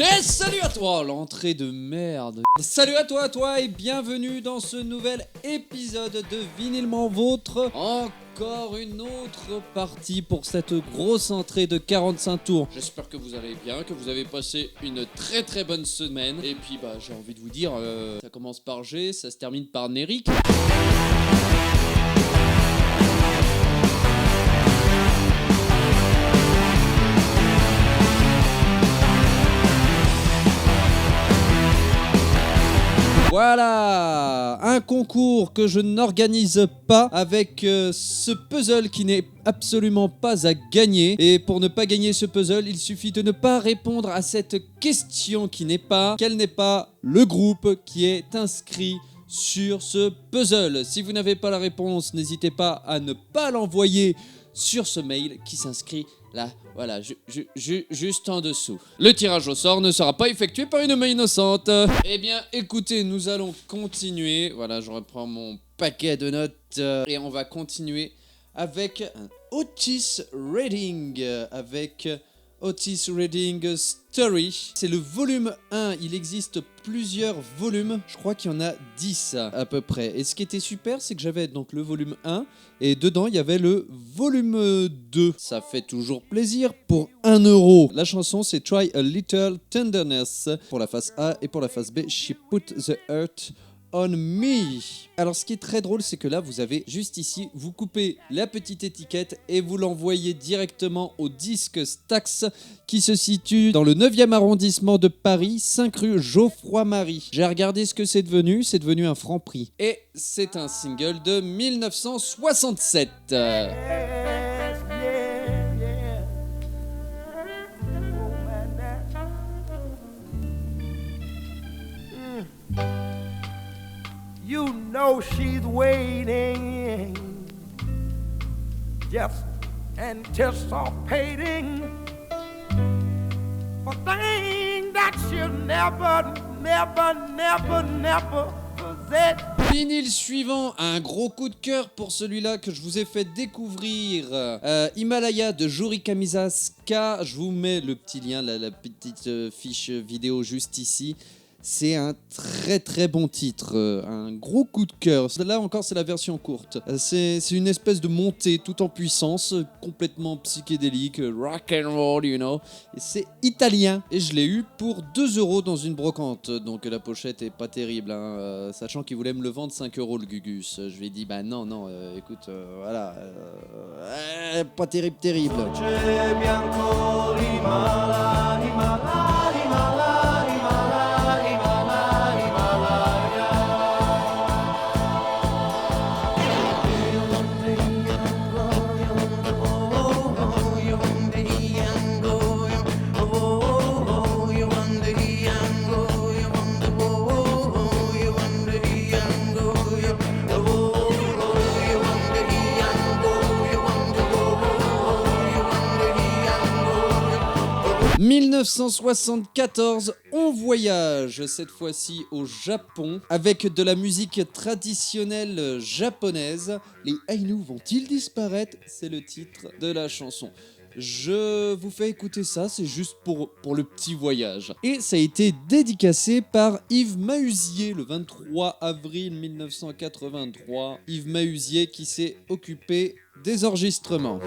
Et salut à toi, l'entrée de merde. Salut à toi et bienvenue dans ce nouvel épisode de Vinylement Vôtre. Encore une autre partie pour cette grosse entrée de 45 tours. J'espère que vous allez bien, que vous avez passé une très bonne semaine. Et puis j'ai envie de vous dire, ça commence par G, ça se termine par Néric. Voilà, un concours que je n'organise pas avec ce puzzle qui n'est absolument pas à gagner. Et pour ne pas gagner ce puzzle, il suffit de ne pas répondre à cette question qui n'est pas, quel n'est pas le groupe qui est inscrit sur ce puzzle. Si vous n'avez pas la réponse, n'hésitez pas à ne pas l'envoyer sur ce mail qui s'inscrit là, voilà, juste en dessous. Le tirage au sort ne sera pas effectué par une main innocente. Eh bien, écoutez, nous allons continuer. Voilà, je reprends mon paquet de notes et on va continuer avec un Otis Redding, avec Otis Redding Story. C'est le volume 1, il existe plusieurs volumes, je crois qu'il y en a 10 à peu près. Et ce qui était super, c'est que j'avais donc le volume 1 et dedans il y avait le volume 2. Ça fait toujours plaisir pour 1 €. La chanson c'est Try a Little Tenderness pour la face A et pour la face B, She Put the Earth on Me. Alors ce qui est très drôle, c'est que là vous avez juste ici, vous coupez la petite étiquette et vous l'envoyez directement au disque Stax qui se situe dans le 9e arrondissement de Paris, 5 rue Geoffroy-Marie. J'ai regardé ce que c'est devenu un Franprix. Et c'est un single de 1967. You know she's waiting, just anticipating for things that she'll never possess. Vinyle suivant, un gros coup de cœur pour celui-là que je vous ai fait découvrir. Himalaya de Jori Kamisaska. Je vous mets le petit lien, la petite fiche vidéo juste ici. C'est un très bon titre, un gros coup de cœur. Là encore c'est la version courte. C'est une espèce de montée tout en puissance, complètement psychédélique, rock and roll, you know. Et c'est italien et je l'ai eu pour 2 € dans une brocante. Donc la pochette est pas terrible, hein. Sachant qu'il voulait me le vendre 5 € le Gugus. Je lui ai dit non, écoute, voilà, pas terrible. « 1974, on voyage, cette fois-ci au Japon, avec de la musique traditionnelle japonaise. Les Ainu vont-ils disparaître ? C'est le titre de la chanson. Je vous fais écouter ça, c'est juste pour le petit voyage. Et ça a été dédicacé par Yves Mahuzier le 23 avril 1983. Yves Mahuzier qui s'est occupé des enregistrements.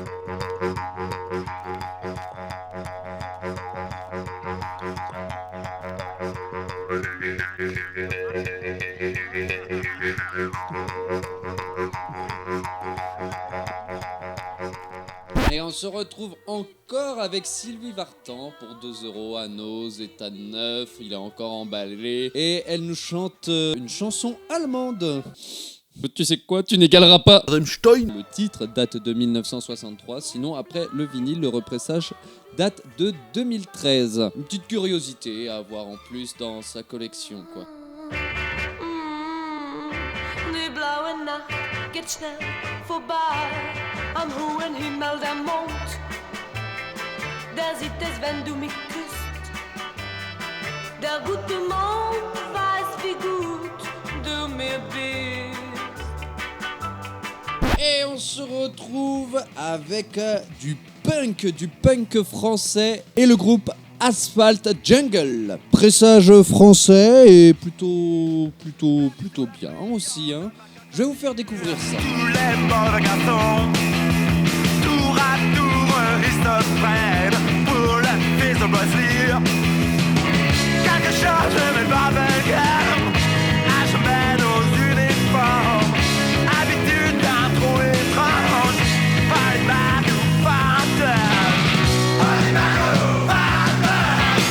Et on se retrouve encore avec Sylvie Vartan pour 2 € à Nose, état neuf, il est encore emballé. Et elle nous chante une chanson allemande. Tu sais quoi, tu n'égaleras pas Rammstein. Le titre date de 1963, sinon après le vinyle, le repressage date de 2013. Une petite curiosité à avoir en plus dans sa collection, quoi. Die blaue Nacht geht schnell vorbei. Am hohen Himmel der Mond, der sieht es, wenn du mich küsst. Der gute Mond weiß, wie gut du mir bist. Et on se retrouve avec du punk français et le groupe Asphalt Jungle. Pressage français et plutôt bien aussi. Hein. Je vais vous faire découvrir ça. Tous les mauvais garçons, tour à tour, ils se prennent pour le fils de Bruce Lee. Quelque chose de mes bubblegum, achemé nos uniformes, habitude d'un trou étrange, Polyman ou Phantom. Polyman ou Phantom.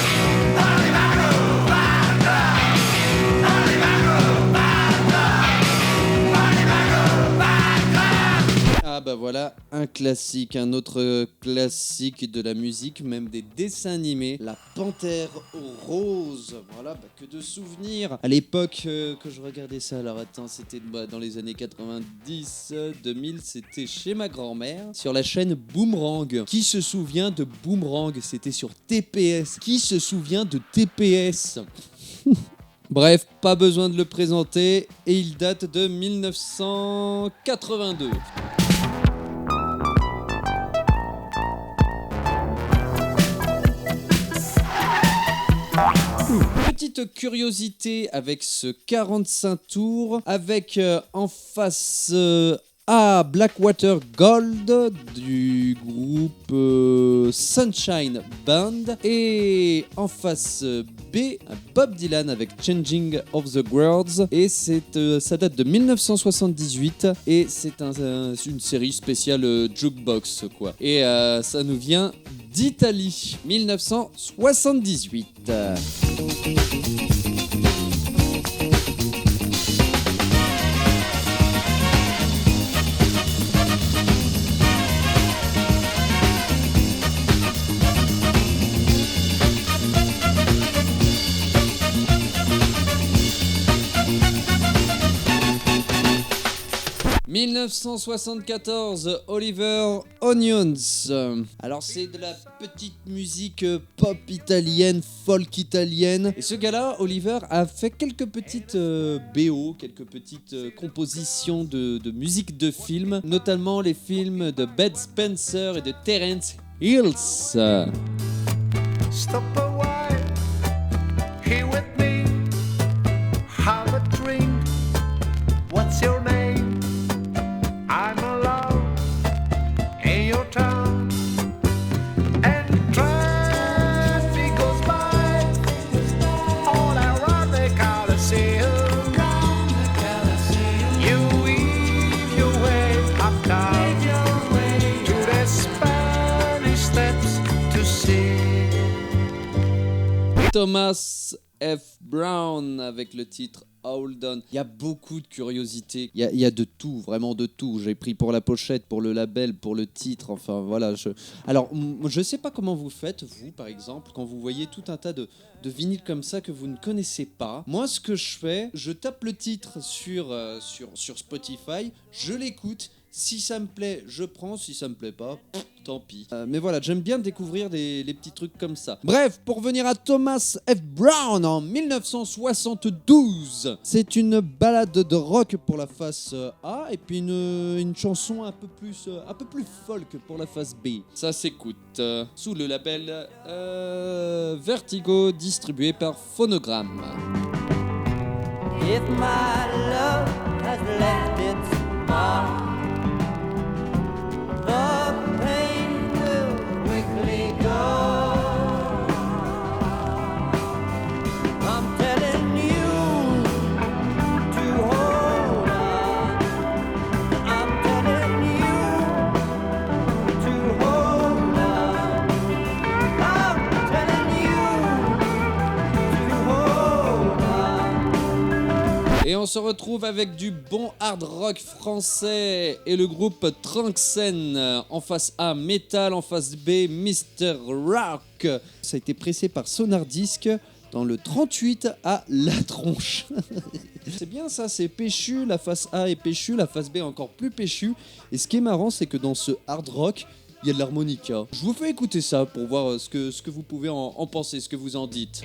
Polyman ou Phantom. Polyman ou Phantom. Polyman ou Phantom. Ah bah voilà, un classique, un autre classique de la musique, même des dessins animés, La Panthère Rose. Voilà, bah, que de souvenirs. À l'époque que je regardais ça, alors attends, c'était dans les années 90, 2000, c'était chez ma grand-mère, sur la chaîne Boomerang. Qui se souvient de Boomerang? C'était sur TPS. Qui se souvient de TPS? Bref, pas besoin de le présenter, et il date de 1982. Petite curiosité avec ce 45 tours, avec en face A Blackwater Gold du groupe Sunshine Band, et en face B Bob Dylan avec Changing of the Worlds, et ça date de 1978 et c'est une série spéciale jukebox quoi, et ça nous vient d'Italie, 1978. 1974, Oliver Onions. Alors c'est de la petite musique pop italienne, folk italienne. Et ce gars-là, Oliver, a fait quelques petites BO, quelques petites compositions de musique de films, notamment les films de Bud Spencer et de Terence Hill. Stop a while, here with me, have a drink. What's your name? I'm alone in your town, and traffic goes by all around the Coliseum. You weave your way uptown to the Spanish Steps to see Thomas F. Brown avec le titre Hold On. Il y a beaucoup de curiosités, il y a de tout, vraiment de tout. J'ai pris pour la pochette, pour le label, pour le titre, enfin voilà. Alors, je sais pas comment vous faites, vous par exemple, quand vous voyez tout un tas de vinyles comme ça que vous ne connaissez pas. Moi, ce que je fais, je tape le titre sur Spotify, je l'écoute. Si ça me plaît, je prends. Si ça me plaît pas, tant pis. Mais voilà, j'aime bien découvrir les petits trucs comme ça. Bref, pour venir à Thomas F. Brown en 1972. C'est une ballade de rock pour la face A et puis une chanson un peu plus folk pour la face B. Ça s'écoute sous le label Vertigo, distribué par Phonogram. If my love has left its mark, the pain will quickly go. I'm telling you to hold on. I'm telling you to hold on. I'm telling you to hold on. Et on se retrouve avec du bon hard rock français et le groupe Tranxen. En face A, Metal, en face B, Mr. Rock. Ça a été pressé par Sonardisc dans le 38 à La Tronche. C'est bien ça, c'est péchu, la face A est péchu, la face B est encore plus péchu. Et ce qui est marrant, c'est que dans ce hard rock, il y a de l'harmonica. Je vous fais écouter ça pour voir ce que vous pouvez en penser, ce que vous en dites.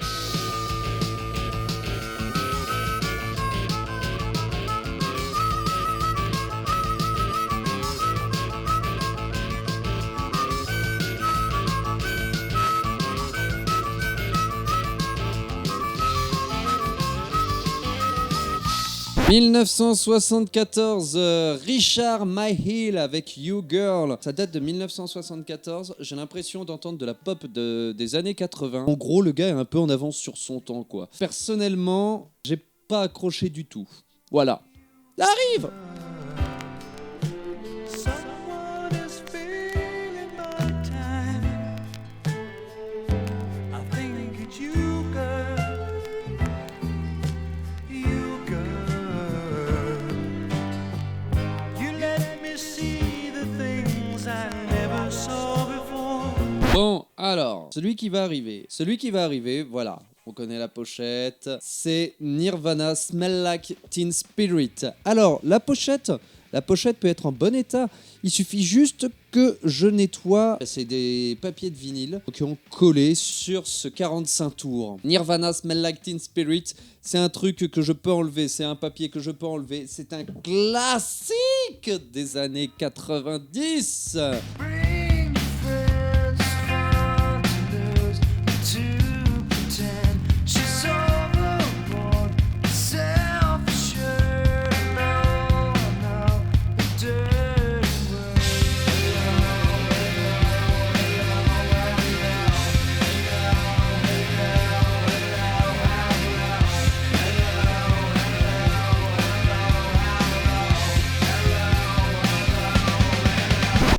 1974, Richard Myhill avec You Girl. Ça date de 1974. J'ai l'impression d'entendre de la pop des années 80. En gros, le gars est un peu en avance sur son temps, quoi. Personnellement, j'ai pas accroché du tout. Voilà. Ça arrive. Someone is feeling my time. I think it's you, girl. You, girl. You let me see the things I never saw before. Bon, alors, celui qui va arriver, voilà. On connaît la pochette, c'est Nirvana Smell Like Teen Spirit. Alors, la pochette peut être en bon état. Il suffit juste que je nettoie. C'est des papiers de vinyle qui ont collé sur ce 45 tours. Nirvana Smell Like Teen Spirit, c'est un truc que je peux enlever, c'est un papier que je peux enlever. C'est un classique des années 90. Bring friends, foreigners to pretend she's overboard, self-assured. No, dirty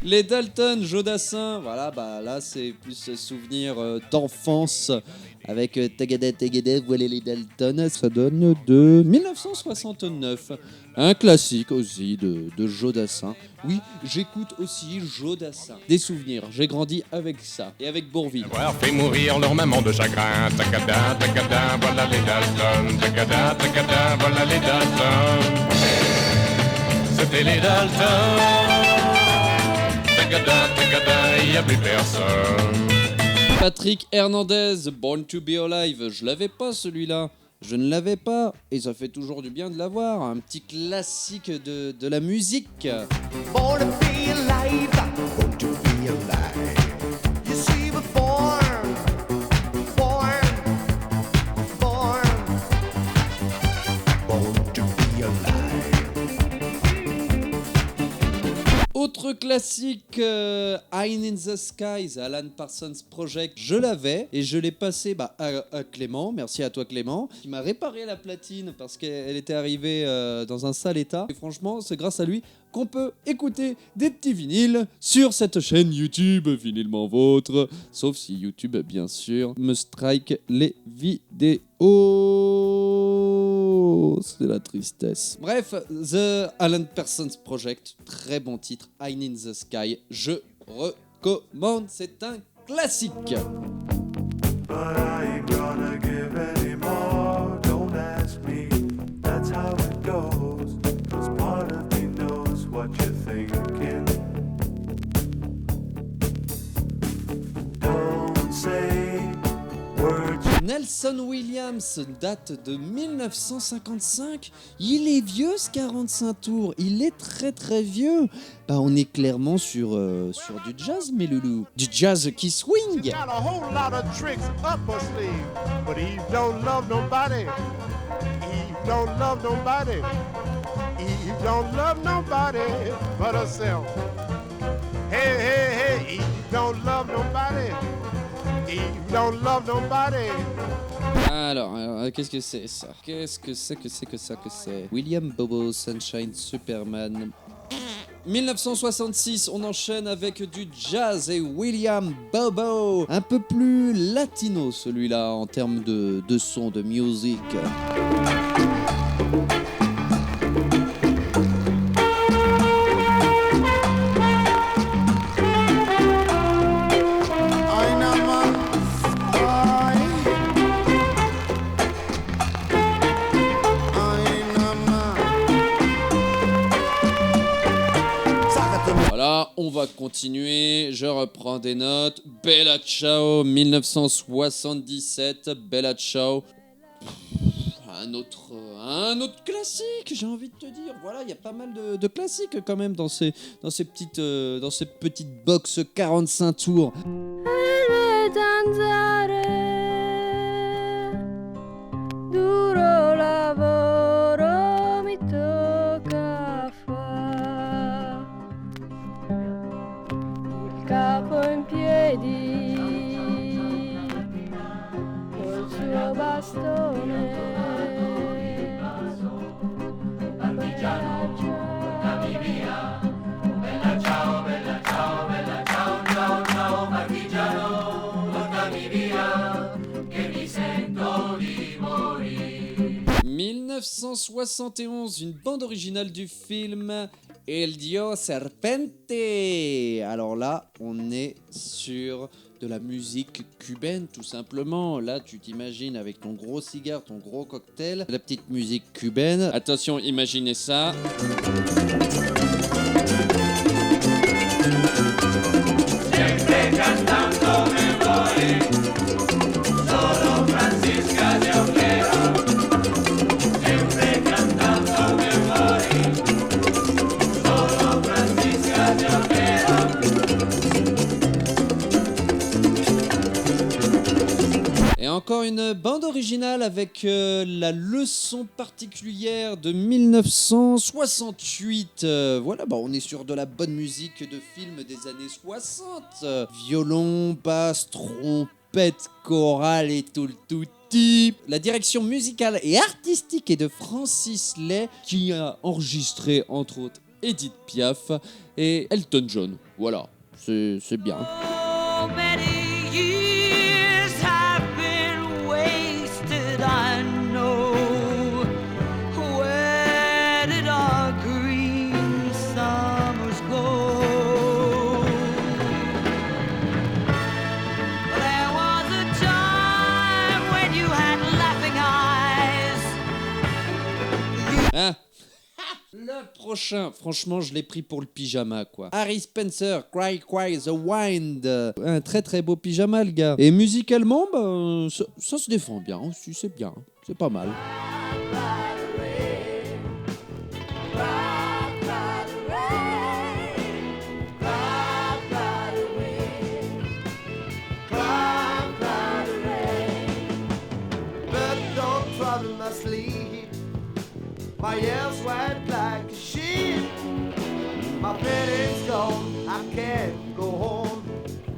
Les Dalton, Jodassin, voilà, bah là c'est plus souvenir d'enfance avec Tagada Tagada, voilà les Dalton, ça donne de 1969. Un classique aussi de Jodassin. Oui, j'écoute aussi Jodassin. Des souvenirs, j'ai grandi avec ça et avec Bourvil. Avoir fait mourir leur maman de chagrin. Tagada, tagada, voilà les Dalton. Tagada, tagada, voilà les Dalton. C'était les Dalton. Tagada, tagada, y a plus personne. Patrick Hernandez, Born to be Alive, je l'avais pas celui-là. Je ne l'avais pas, et ça fait toujours du bien de l'avoir. Un petit classique de la musique. Born to be alive. Born to be alive. You see, we're born. Born to be alive. Autre classique, High in the Skies, Alan Parsons Project, je l'avais et je l'ai passé à Clément, merci à toi Clément, qui m'a réparé la platine parce qu'elle était arrivée dans un sale état. Et franchement, c'est grâce à lui qu'on peut écouter des petits vinyles sur cette chaîne YouTube, Vinylement Vôtre, sauf si YouTube, bien sûr, me strike les vidéos. C'est la tristesse. Bref, The Alan Parsons Project, très bon titre, High in the Sky, je recommande, c'est un classique. But I ain't gonna give any more. Don't ask me, that's how it goes. 'Cause part of me knows what you're thinking. Don't say words. Nelson Williams date de 1955. Il est vieux ce 45 tours. Il est très très vieux. Bah on est clairement sur du jazz, mes loulous. Du jazz qui swing. Got a whole lot of tricks up her sleeve, but Eve don't love nobody. Eve don't love nobody. Eve don't love nobody but herself. Hey, hey, hey, Eve don't love nobody. Eve don't love nobody. Alors, qu'est-ce que c'est ça? Qu'est-ce que c'est? William Bobo, Sunshine Superman. 1966, on enchaîne avec du jazz et William Bobo. Un peu plus latino celui-là en termes de son, de musique. Voilà, on va continuer. Je reprends des notes. Bella Ciao, 1977. Bella Ciao. Un autre classique, j'ai envie de te dire. Voilà, il y a pas mal de classiques quand même dans ces petites box 45 tours. Duro lavoro mi bastone. Bella ciao, bella ciao, bella ciao, ciao, ciao, partigiano, portami via, che mi sento di morire. 1971, une bande originale du film El Dio Serpente. Alors là, on est sur de la musique cubaine, tout simplement. Là, tu t'imagines avec ton gros cigare, ton gros cocktail, la petite musique cubaine. Attention, imaginez ça. Et encore une bande originale avec la leçon particulière de 1968. Voilà, bah, on est sur de la bonne musique de film des années 60. Violon, basse, trompette, chorale et tout le touti. La direction musicale et artistique est de Francis Lai, qui a enregistré entre autres Edith Piaf et Elton John. Voilà, c'est bien. So many years have been wasted, I know. Where did our green summers go? There was a time when you had laughing eyes. Hein? Le prochain, franchement, je l'ai pris pour le pyjama, quoi. Harry Spencer, Cry Cry the Wind. Un très très beau pyjama, le gars. Et musicalement, bah, ça se défend bien aussi, c'est bien. C'est pas mal. But don't trouble my sleep. My ears white like a sheet. My bed is gone, I can't go home.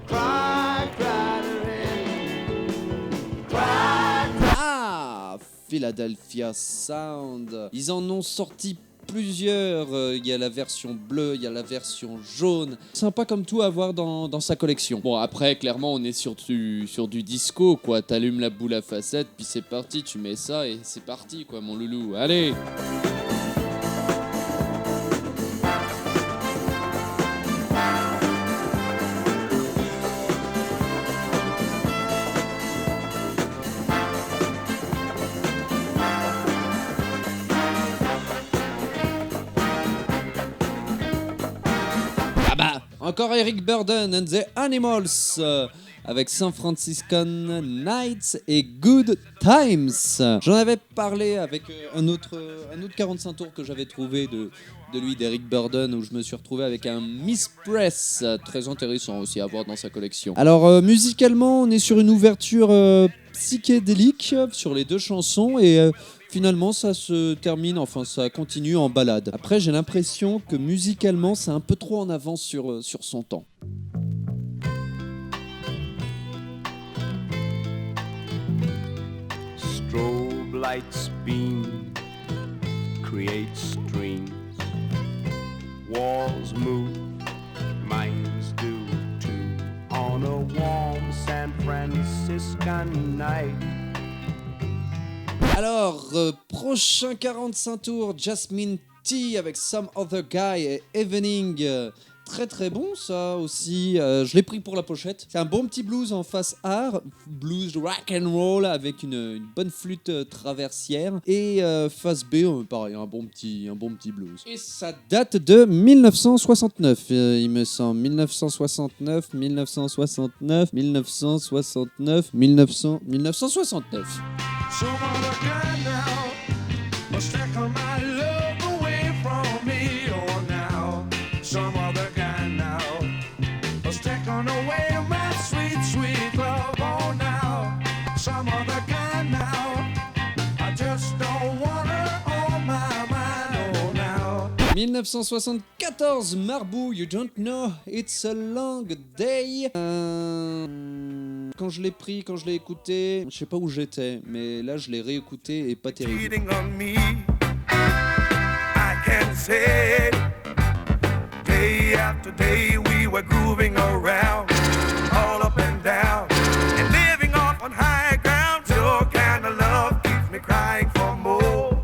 Cry, cry the rain. Cry, cry. Ah, Philadelphia Sound. Ils en ont sorti plusieurs. Il y a la version bleue, il y a la version jaune. Sympa comme tout à avoir dans sa collection. Bon, après, clairement, on est sur du disco, quoi. T'allumes la boule à facettes, puis c'est parti. Tu mets ça et c'est parti, quoi, mon loulou. Allez! Ah bah, encore Eric Burdon and the Animals avec San Franciscan Nights et Good Times. J'en avais parlé avec un autre 45 tours que j'avais trouvé de lui, d'Eric Burdon, où je me suis retrouvé avec un Miss Press, très intéressant aussi à voir dans sa collection. Alors musicalement, on est sur une ouverture psychédélique sur les deux chansons et finalement ça se termine, enfin ça continue en ballade. Après j'ai l'impression que musicalement c'est un peu trop en avance sur son temps. Strobe lights beam, create streams. Walls move, minds do too. On a warm San Franciscan night. Alors, prochain 45 tours, Jasmine T avec Some Other Guy et Evening. Très très bon ça aussi, je l'ai pris pour la pochette. C'est un bon petit blues en face art, blues rock and roll avec une bonne flûte traversière. Et face B, pareil, un bon petit blues. Et ça date de 1969, il me semble. 1969. 1969. Some other guy now must take my love away from me. Oh, now some other guy now must take away my sweet, sweet love. Oh, now some other guy now. I just don't want her on my mind. Oh, now. 1974, Marbou, You Don't Know, It's a Long Day. quand je l'ai pris, quand je l'ai écouté, je sais pas où j'étais, mais là je l'ai réécouté et pas terrible. Cheating on me, I can say. Day after day we were grooving around, all up and down, and living off on high ground. Your kind of love keeps me crying for more.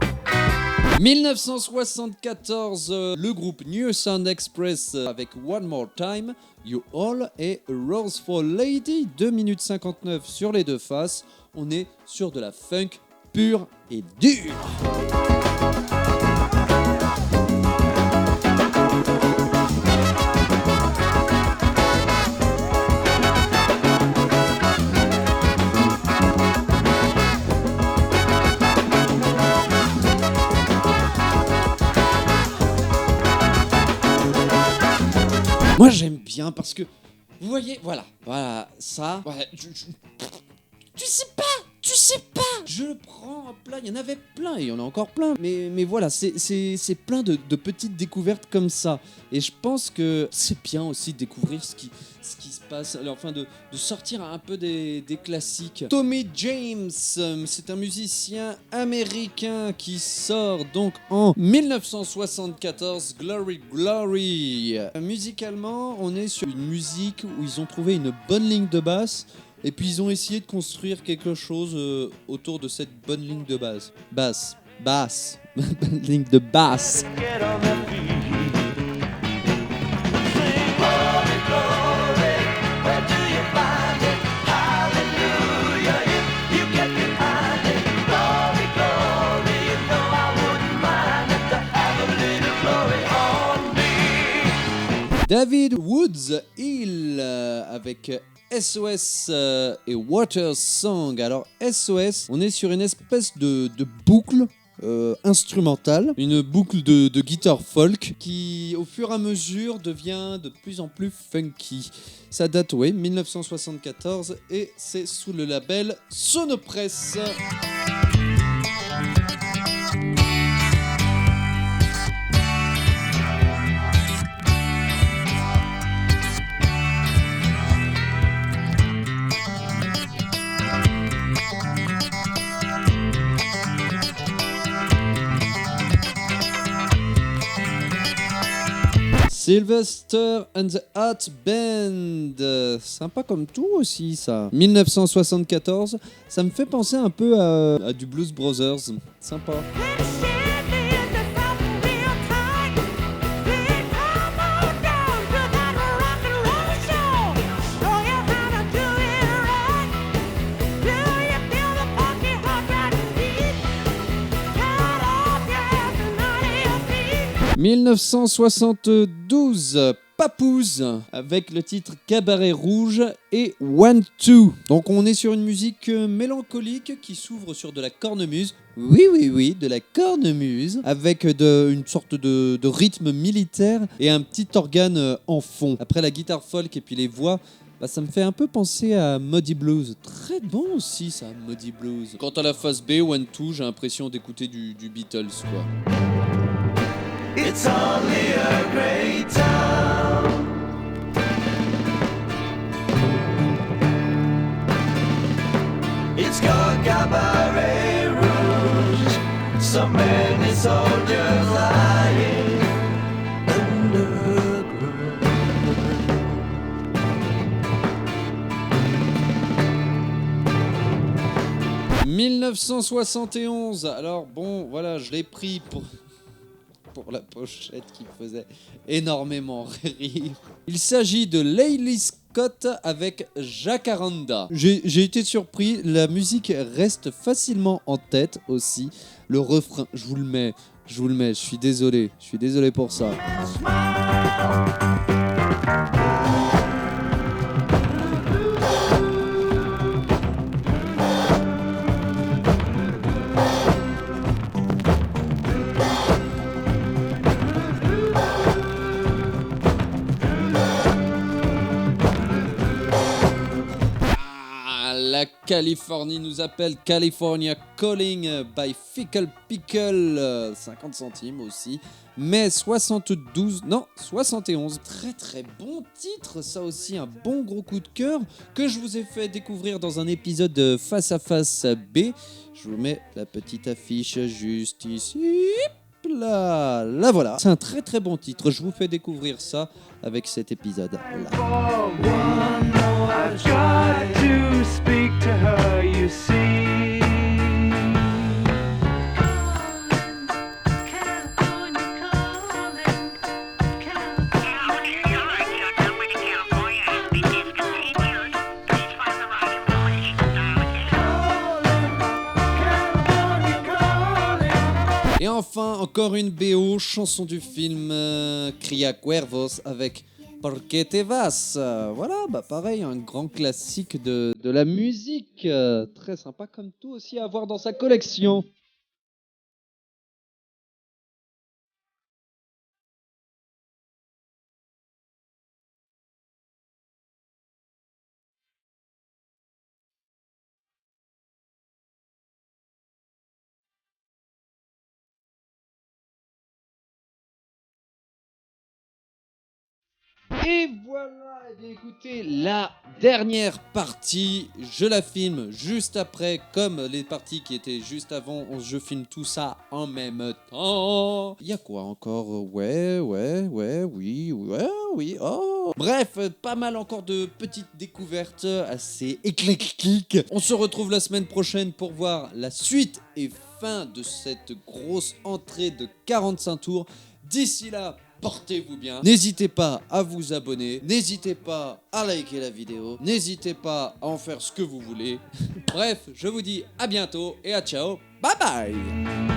1974, le groupe New Sound Express avec One More Time, You All et Rose for Lady, 2 minutes 59 sur les deux faces. On est sur de la funk pure et dure. Moi j'aime bien parce que, vous voyez, voilà, ça, voilà, tu sais pas, je le prends en plein, il y en avait plein et il y en a encore plein, mais voilà, c'est plein de petites découvertes comme ça, et je pense que c'est bien aussi de découvrir ce qui se passe, enfin de sortir un peu des classiques. Tommy James, c'est un musicien américain qui sort donc en 1974, Glory Glory. Musicalement, on est sur une musique où ils ont trouvé une bonne ligne de basse, et puis ils ont essayé de construire quelque chose autour de cette bonne ligne de basse. Ligne de basse. Get on their feet. David Woods Hill avec SOS et Water Song. Alors SOS, on est sur une espèce de boucle instrumentale, une boucle de guitare folk qui au fur et à mesure devient de plus en plus funky. Ça date 1974 et c'est sous le label Sonopress. Sylvester and the Hot Band, sympa comme tout aussi ça. 1974, ça me fait penser un peu à du Blues Brothers, sympa. « 1972, Papouze avec le titre Cabaret Rouge et One Two. Donc on est sur une musique mélancolique qui s'ouvre sur de la cornemuse. Oui, de la cornemuse avec une sorte de rythme militaire et un petit organe en fond. Après la guitare folk et puis les voix, ça me fait un peu penser à Muddy Blues. Très bon aussi ça, Muddy Blues. Quant à la face B, One Two, j'ai l'impression d'écouter du Beatles quoi. It's only a great town. It's called Cabaret Rouge. So many soldiers lying underground. 1971. Alors bon, voilà, je l'ai pris pour la pochette qui faisait énormément rire. Il s'agit de Layli Scott avec Jacaranda. J'ai été surpris, la musique reste facilement en tête aussi. Le refrain, je vous le mets, je suis désolé pour ça. La Californie nous appelle, California Calling by Fickle Pickle, 50 centimes aussi. Mai 72, non 71, très bon titre, ça aussi un bon gros coup de cœur que je vous ai fait découvrir dans un épisode de Face à Face B. Je vous mets la petite affiche juste ici. Là, voilà. C'est un très bon titre. Je vous fais découvrir ça avec cet épisode-là. I've got to speak to her, you see. Et enfin, encore une BO, chanson du film Cria Cuervos avec Porque te vas. Voilà, pareil, un grand classique de la musique. Très sympa comme tout aussi à avoir dans sa collection. Et voilà, eh bien écoutez, la dernière partie, je la filme juste après, comme les parties qui étaient juste avant, je filme tout ça en même temps. Il y a quoi encore? Oui, oh. Bref, pas mal encore de petites découvertes assez éclectiques. On se retrouve la semaine prochaine pour voir la suite et fin de cette grosse entrée de 45 tours. D'ici là, portez-vous bien. N'hésitez pas à vous abonner. N'hésitez pas à liker la vidéo. N'hésitez pas à en faire ce que vous voulez. Bref, je vous dis à bientôt et à ciao. Bye bye.